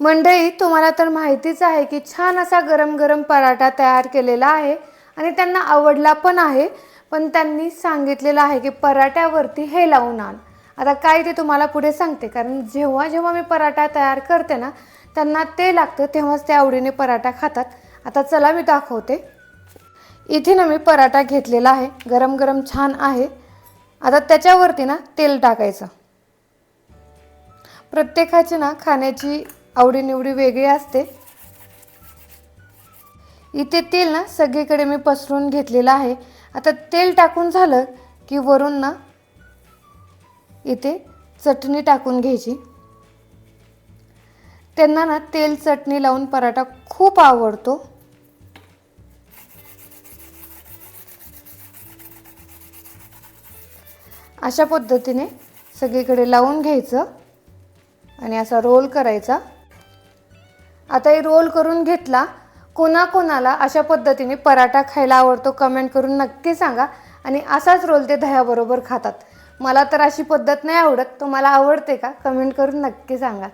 मंडळी, तुम्हाला तर माहितीच आहे की छान असा गरम गरम पराठा तयार केलेला आहे आणि त्यांना आवडला पण आहे. पण त्यांनी सांगितलेलं आहे की पराठ्यावरती हे लावून आण. आता काय ते तुम्हाला पुढे सांगते, कारण जेव्हा जेव्हा मी पराठा तयार करते ना, त्यांना ते लागतं तेव्हाच ते आवडीने पराठा खातात. आता चला मी दाखवते. इथे ना मी पराठा घेतलेला आहे, गरम गरम छान आहे. आता त्याच्यावरती ना तेल टाकायचं. प्रत्येकाची ना खाण्याची आवडीनिवडी वेगळी असते. इथे तेल ना सगळीकडे मी पसरवून घेतलेलं आहे. आता तेल टाकून झालं की वरून ना इथे चटणी टाकून घ्यायची. त्यांना ना तेल चटणी लावून पराठा खूप आवडतो. अशा पद्धतीने सगळीकडे लावून घ्यायचं आणि असा रोल करायचा. आता हे रोल करून घेतला. कोणाकोणाला अशा पद्धतीने पराठा खायला आवडतो कमेंट करून नक्की सांगा. आणि असाच रोल ते दह्याबरोबर खातात. मला तर अशी पद्धत नाही आवडत. तुम्हाला आवडते का? कमेंट करून नक्की सांगा.